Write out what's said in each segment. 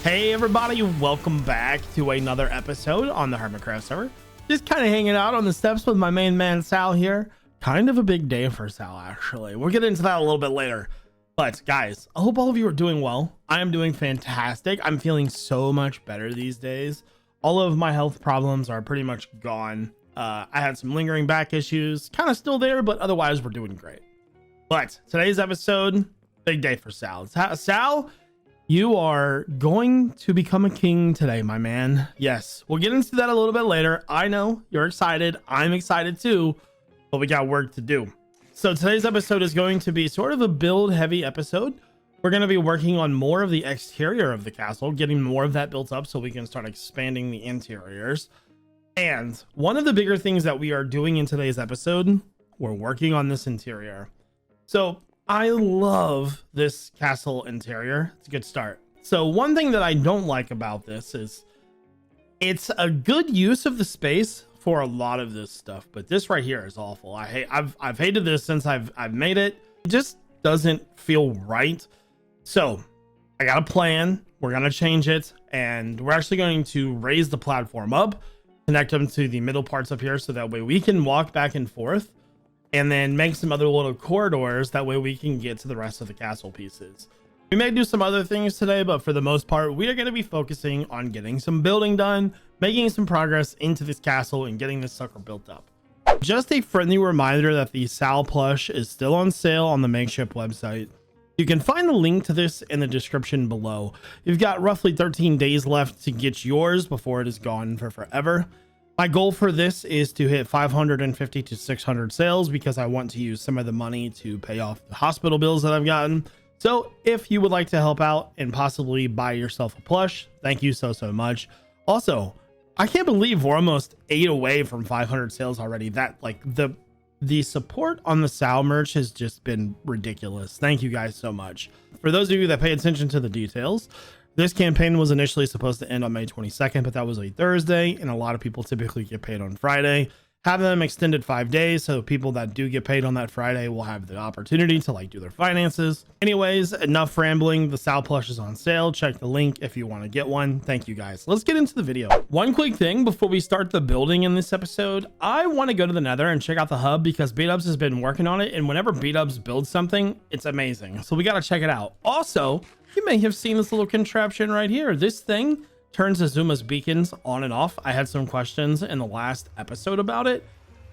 Hey everybody, welcome back to another episode on the Hermitcraft server. Just kind of hanging out on the steps with my main man Sal here. Kind of a big day for Sal, actually. We'll get into that a little bit later. But guys, I hope all of you are doing well. I am doing fantastic. I'm feeling so much better these days. All of my health problems are pretty much gone. I had some lingering back issues, kind of still there, but otherwise we're doing great. But today's episode, big day for Sal. Sal, you are going to become a king today, my man. Yes, we'll get into that a little bit later. I know you're excited. I'm excited too, but we got work to do. So today's episode is going to be sort of a build heavy episode. We're going to be working on more of the exterior of the castle, getting more of that built up so we can start expanding the interiors. And one of the bigger things that we are doing in today's episode, we're working on this interior. So I love this castle interior. It's a good start. So one thing that I don't like about this is it's a good use of the space for a lot of this stuff, but this right here is awful. I've hated this since I've made it. It just doesn't feel right. So I got a plan. We're going to change it, and we're actually going to raise the platform up, connect them to the middle parts up here so that way we can walk back and forth, and then make some other little corridors. That way we can get to the rest of the castle pieces. We may do some other things today, but for the most part, we are going to be focusing on getting some building done, making some progress into this castle and getting this sucker built up. Just a friendly reminder that the Sal Plush is still on sale on the Makeshift website. You can find the link to this in the description below. You've got roughly 13 days left to get yours before it is gone for forever. My goal for this is to hit 550 to 600 sales because I want to use some of the money to pay off the hospital bills that I've gotten. So if you would like to help out and possibly buy yourself a plush, thank you so much. Also, I can't believe we're almost 8 away from 500 sales already. That like the support on the Sal merch has just been ridiculous. Thank you guys so much. For those of you that pay attention to the details, this campaign was initially supposed to end on May 22nd, but that was a Thursday, and a lot of people typically get paid on Friday. Have them extended 5 days, so people that do get paid on that Friday will have the opportunity to like do their finances. Anyways, enough rambling. The Sal Plush is on sale. Check the link if you want to get one. Thank you guys. Let's get into the video. One quick thing before we start the building in this episode, I want to go to the Nether and check out the hub because B-Dubs has been working on it, and whenever B-Dubs builds something, it's amazing. So we got to check it out. Also, you may have seen this little contraption right here. This thing turns Azuma's beacons on and off. I had some questions in the last episode about it.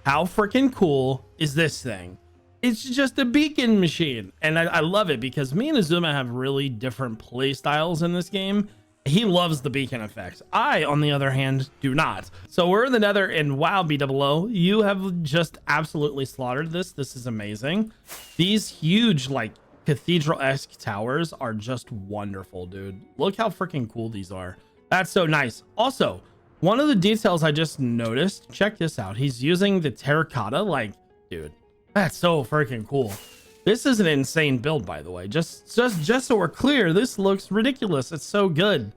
How freaking cool is this thing? It's just a beacon machine, and I love it because me and Azuma have really different play styles in this game. He loves the beacon effects. I, on the other hand, do not. So we're in the Nether, and wow, BOO, you have just absolutely slaughtered this. This is amazing. These huge, like, cathedral-esque towers are just wonderful, dude. Look how freaking cool these are. That's so nice. Also, one of the details I just noticed, check this out. He's using the terracotta. Like, dude, that's so freaking cool. This is an insane build, by the way. Just so we're clear, this looks ridiculous. It's so good.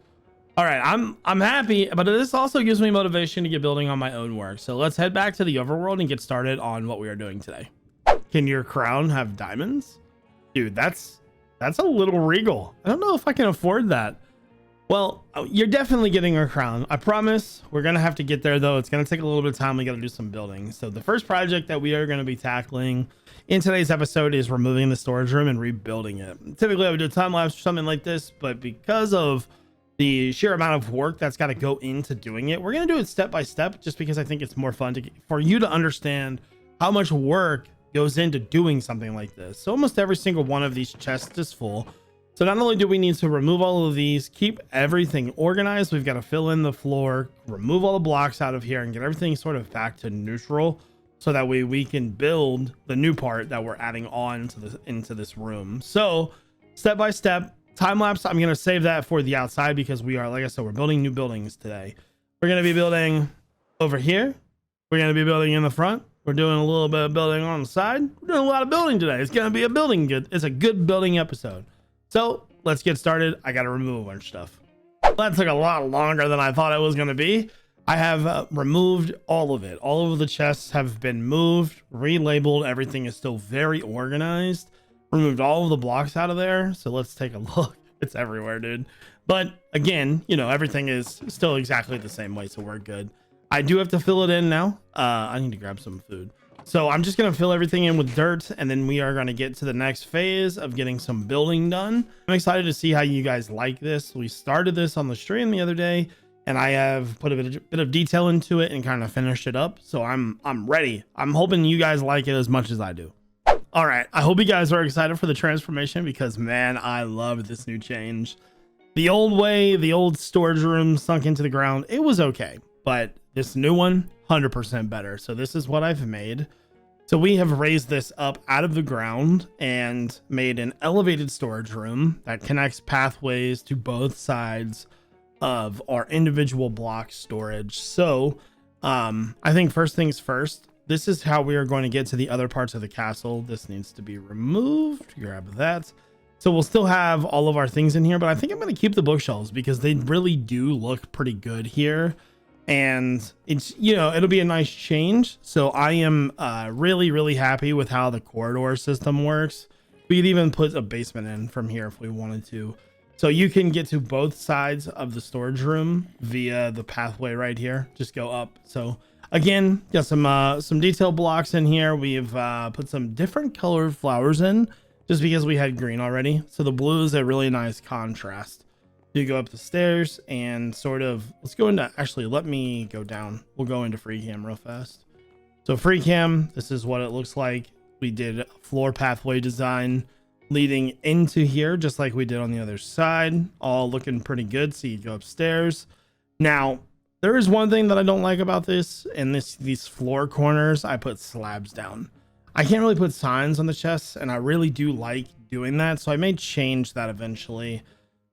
All right, I'm happy, but this also gives me motivation to get building on my own work. So let's head back to the overworld and get started on what we are doing today. Can your crown have diamonds? Dude, that's a little regal. I don't know if I can afford that. Well, you're definitely getting our crown. I promise. We're going to have to get there, though. It's going to take a little bit of time. We got to do some building. So the first project that we are going to be tackling in today's episode is removing the storage room and rebuilding it. Typically, I would do a time lapse or something like this, but because of the sheer amount of work that's got to go into doing it, we're going to do it step by step just because I think it's more fun for you to understand how much work goes into doing something like this. So almost every single one of these chests is full. So not only do we need to remove all of these, keep everything organized, we've got to fill in the floor, remove all the blocks out of here, and get everything sort of back to neutral so that way we can build the new part that we're adding on to into this room. So step by step, time lapse, I'm going to save that for the outside because we are, like I said, we're building new buildings today. We're going to be building over here. We're going to be building in the front. We're doing a little bit of building on the side. We're doing a lot of building today. It's going to be a building good. It's a good building episode. So let's get started. I got to remove a bunch of stuff. That took a lot longer than I thought it was going to be. I have removed all of it. All of the chests have been moved, relabeled. Everything is still very organized. Removed all of the blocks out of there. So let's take a look. It's everywhere, dude. But again, you know, everything is still exactly the same way, so we're good. I do have to fill it in now. I need to grab some food. So I'm just going to fill everything in with dirt, and then we are going to get to the next phase of getting some building done. I'm excited to see how you guys like this. We started this on the stream the other day, and I have put a bit of detail into it and kind of finished it up. So I'm ready. I'm hoping you guys like it as much as I do. All right. I hope you guys are excited for the transformation because, man, I love this new change. The old way, the old storage room sunk into the ground, it was okay. But this new one, 100% better. So this is what I've made. So we have raised this up out of the ground and made an elevated storage room that connects pathways to both sides of our individual block storage. So I think first things first, this is how we are going to get to the other parts of the castle. This needs to be removed. Grab that. So we'll still have all of our things in here, but I think I'm going to keep the bookshelves because they really do look pretty good here. And it's, you know, it'll be a nice change. So I am really happy with how the corridor system works. We could even put a basement in from here if we wanted to. So you can get to both sides of the storage room via the pathway right here. Just go up. So again, got some detail blocks in here. We've put some different colored flowers in just because we had green already. So the blue is a really nice contrast. You go up the stairs and sort of, let's go into, actually, let me go down. We'll go into free cam real fast. So free cam, this is what it looks like. We did a floor pathway design leading into here, just like we did on the other side, all looking pretty good. So you go upstairs. Now, there is one thing that I don't like about this, and these floor corners, I put slabs down. I can't really put signs on the chests, and I really do like doing that. So I may change that eventually.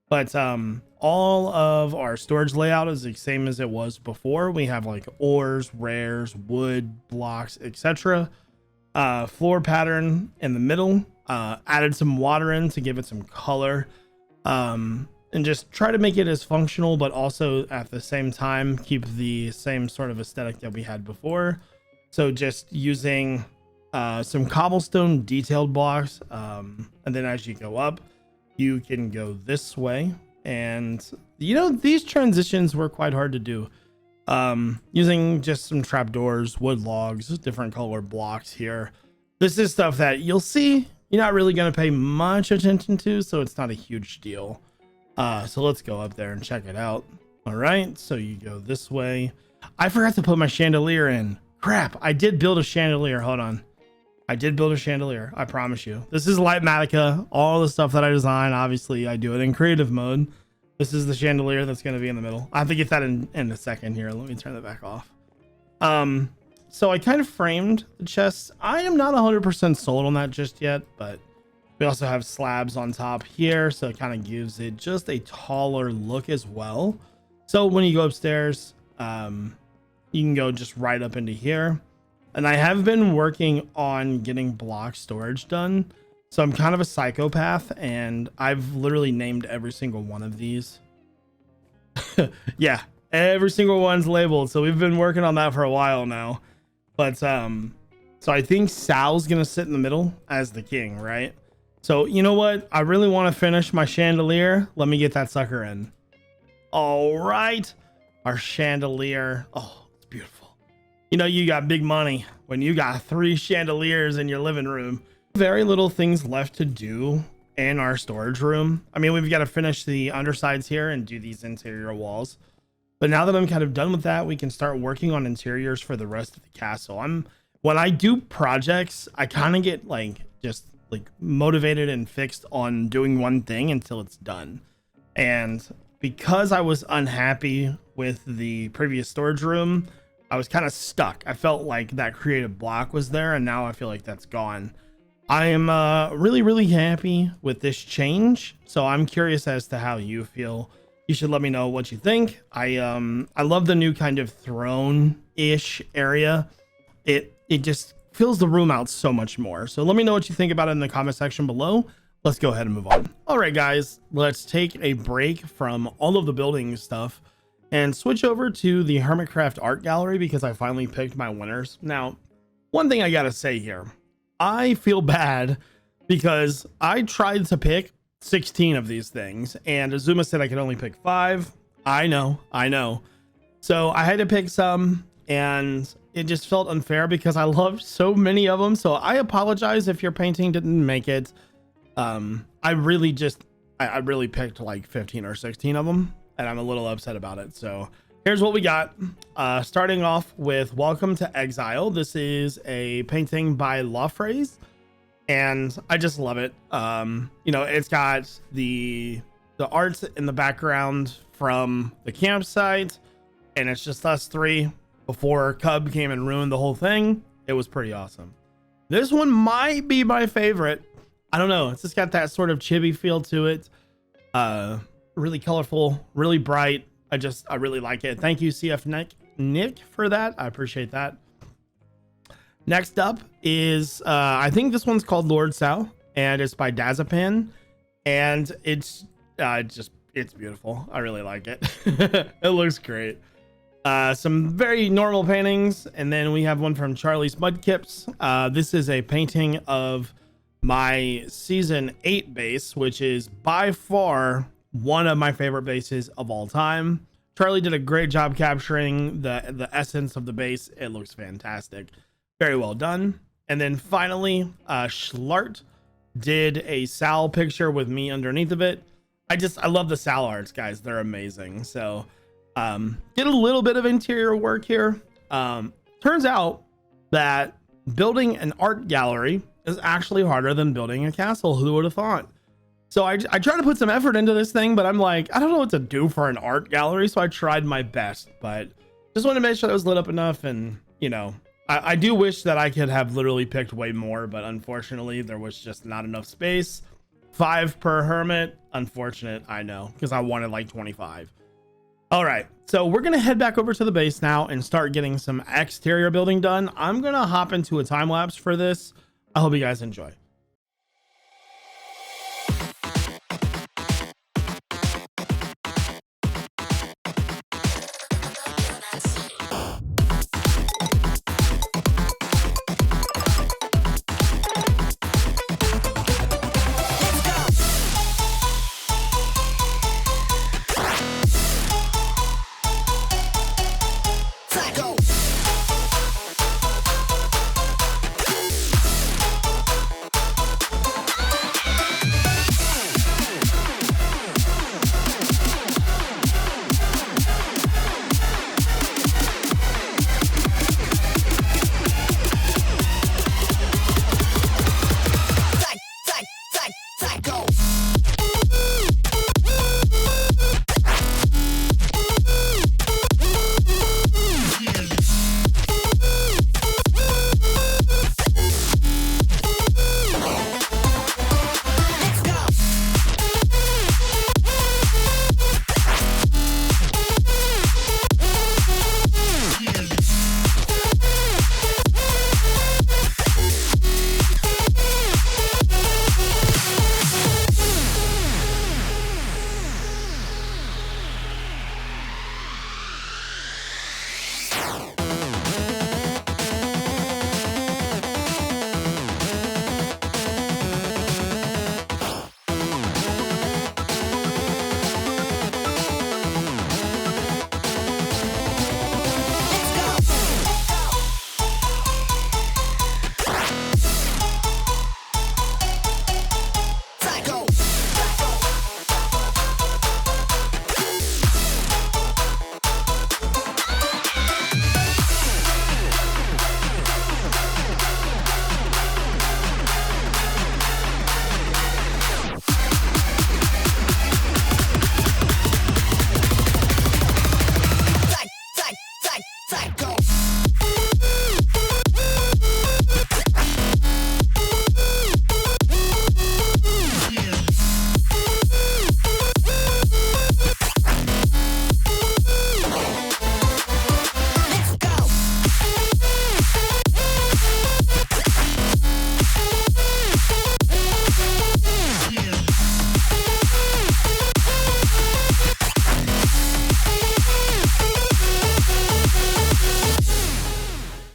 But all of our storage layout is the same as it was before. We have like ores, rares, wood, blocks, etc. Floor pattern in the middle. Added some water in to give it some color. And just try to make it as functional, but also at the same time keep the same sort of aesthetic that we had before. So just using some cobblestone detailed blocks. And then as you go up, you can go this way, and you know, these transitions were quite hard to do, using just some trapdoors, wood logs, different color blocks here. This is stuff that you'll see you're not really going to pay much attention to, so it's not a huge deal. So let's go up there and check it out. All right, so you go this way. I forgot to put my chandelier in. Crap, I did build a chandelier. Hold on. I did build a chandelier. I promise you. This is Lightmatica. All the stuff that I design, obviously, I do it in creative mode. This is the chandelier that's going to be in the middle. I have to get that in a second here. Let me turn that back off. So I kind of framed the chest. I am not 100% sold on that just yet, but we also have slabs on top here, so it kind of gives it just a taller look as well. So when you go upstairs, you can go just right up into here. And I have been working on getting block storage done. So I'm kind of a psychopath, and I've literally named every single one of these. Yeah, every single one's labeled. So we've been working on that for a while now. But so I think Sal's gonna sit in the middle as the king, right? So you know what? I really want to finish my chandelier. Let me get that sucker in. All right, our chandelier. Oh, it's beautiful. You know, you got big money when you got 3 chandeliers in your living room. Very little things left to do in our storage room. I mean, we've got to finish the undersides here and do these interior walls. But now that I'm kind of done with that, we can start working on interiors for the rest of the castle. When I do projects, I kind of get just motivated and fixed on doing one thing until it's done. And because I was unhappy with the previous storage room, I was kind of stuck. I felt like that creative block was there, and now I feel like that's gone. I am really happy with this change. So I'm curious as to how you feel. You should let me know what you think. I love the new kind of throne-ish area. It just fills the room out so much more. So let me know what you think about it in the comment section below. Let's go ahead and move on. All right, guys, let's take a break from all of the building stuff and switch over to the Hermitcraft art gallery because I finally picked my winners. Now, one thing I gotta say here, I feel bad because I tried to pick 16 of these things, and Azuma said I could only pick 5. I know. So I had to pick some, and it just felt unfair because I loved so many of them. So I apologize if your painting didn't make it. I really picked like 15 or 16 of them, and I'm a little upset about it. So here's what we got. Starting off with Welcome to Exile. This is a painting by Lawphrase, and I just love it. You know, it's got the art in the background from the campsite, and it's just us 3 before Cub came and ruined the whole thing. It was pretty awesome. This one might be my favorite. I don't know. It's just got that sort of chibi feel to it. Really colorful, really bright. I really like it. Thank you, CF Nick, for that. I appreciate that. Next up is, I think this one's called Lord Sal, and it's by Dazapan, and it's beautiful. I really like it. It looks great. Some very normal paintings, and then we have one from Charlie's Mudkips. This is a painting of my season 8 base, which is by far one of my favorite bases of all time. Charlie did a great job capturing the essence of the base. It looks fantastic. Very well done. And then finally, Schlart did a Sal picture with me underneath of it. I love the Sal arts, guys. They're amazing. So did a little bit of interior work here. Turns out that building an art gallery is actually harder than building a castle. Who would have thought? So I try to put some effort into this thing, but I'm like, I don't know what to do for an art gallery. So I tried my best, but just wanted to make sure it was lit up enough. And, you know, I do wish that I could have literally picked way more, but unfortunately there was just not enough space. 5 per hermit. Unfortunate, I know, because I wanted like 25. All right, so we're gonna head back over to the base now and start getting some exterior building done. I'm gonna hop into a time lapse for this. I hope you guys enjoy.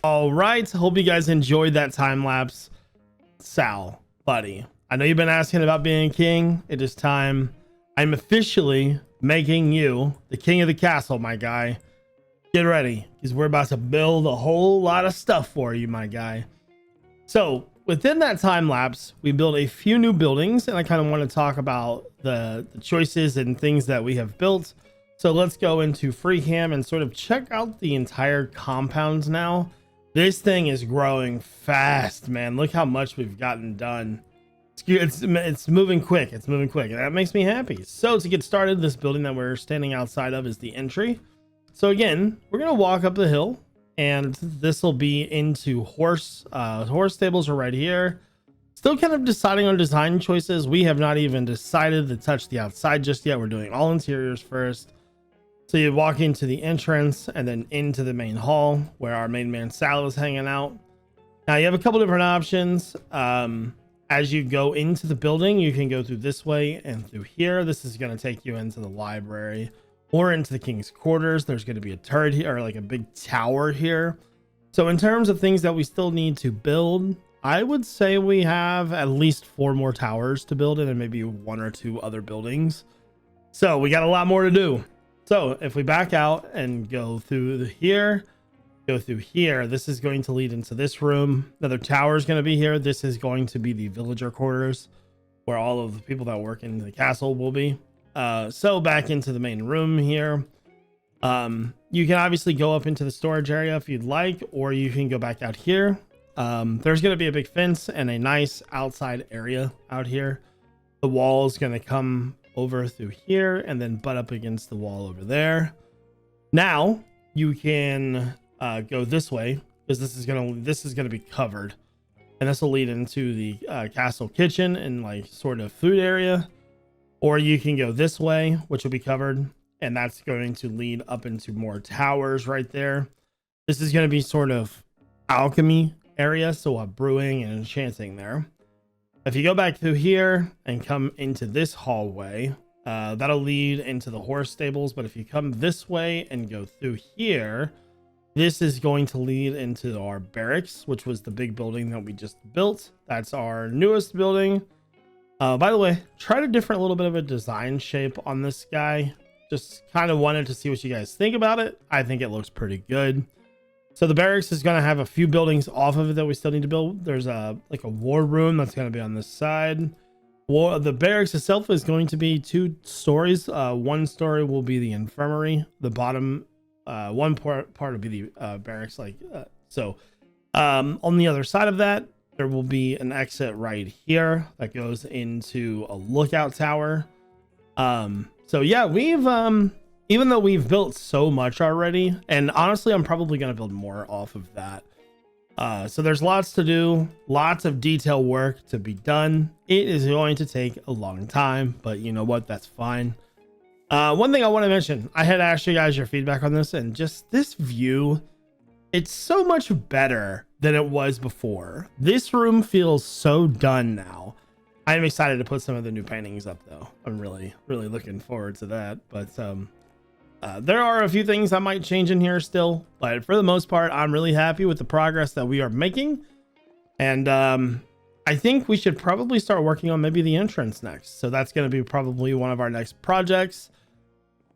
All right, hope you guys enjoyed that time lapse. Sal, buddy, I know you've been asking about being king. It is time. I'm officially making you the king of the castle, my guy. Get ready, because we're about to build a whole lot of stuff for you, my guy. So within that time lapse, we built a few new buildings, and I kind of want to talk about the choices and things that we have built. So let's go into free cam and sort of check out the entire compound now. This thing is growing fast, man. Look how much we've gotten done. It's moving quick. It's moving quick, and that makes me happy. So to get started, this building that we're standing outside of is the entry. So again, we're gonna walk up the hill, and this will be into horse stables are right here. Still kind of deciding on design choices. We have not even decided to touch the outside just yet. We're doing all interiors first. So you walk into the entrance and then into the main hall where our main man Sal is hanging out. Now you have a couple different options. As you go into the building, you can go through this way and through here. This is going to take you into the library or into the king's quarters. There's going to be a turret here, or like a big tower here. So in terms of things that we still need to build, I would say we have at least 4 more towers to build in, and maybe 1 or 2 other buildings. So we got a lot more to do. So if we back out and go through here, this is going to lead into this room. Another tower is going to be here. This is going to be the villager quarters, where all of the people that work in the castle will be. So back into the main room here. You can obviously go up into the storage area if you'd like, or you can go back out here. There's going to be a big fence and a nice outside area out here. The wall is going to come over through here and then butt up against the wall over there. Now you can go this way, because this is gonna be covered, and this will lead into the castle kitchen and like sort of food area. Or you can go this way, which will be covered, and that's going to lead up into more towers right there. This is going to be sort of alchemy area, so brewing and enchanting there. If you go back through here and come into this hallway, that'll lead into the horse stables. But if you come this way and go through here, this is going to lead into our barracks, which was the big building that we just built. That's our newest building. By the way, tried a different little bit of a design shape on this guy. Just kind of wanted to see what you guys think about it. I think it looks pretty good. So the barracks is going to have a few buildings off of it that we still need to build. There's like a war room that's going to be on this side. The barracks itself is going to be 2 stories. 1 story will be the infirmary. The bottom one part will be the barracks. On the other side of that, there will be an exit right here that goes into a lookout tower. So yeah, we've even though we've built so much already, and honestly, I'm probably going to build more off of that. So there's lots to do, lots of detail work to be done. It is going to take a long time, but you know what? That's fine. One thing I want to mention, I had asked you guys your feedback on this, and just this view, it's so much better than it was before. This room feels so done now. I'm excited to put some of the new paintings up though. I'm really looking forward to that. But there are a few things I might change in here still, but for the most part, I'm really happy with the progress that we are making. And I think we should probably start working on maybe the entrance next. So that's going to be probably one of our next projects.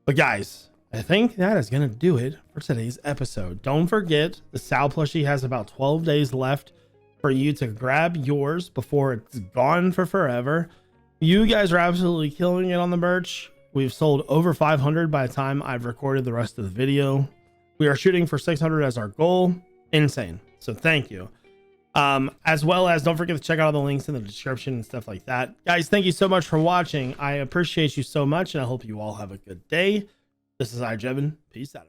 But guys, I think that is going to do it for today's episode. Don't forget, the Sal Plushie has about 12 days left for you to grab yours before it's gone for forever. You guys are absolutely killing it on the merch. We've sold over 500 by the time I've recorded the rest of the video. We are shooting for 600 as our goal. Insane. So thank you. As well as don't forget to check out all the links in the description and stuff like that. Guys, thank you so much for watching. I appreciate you so much, and I hope you all have a good day. This is iJevin. Peace out.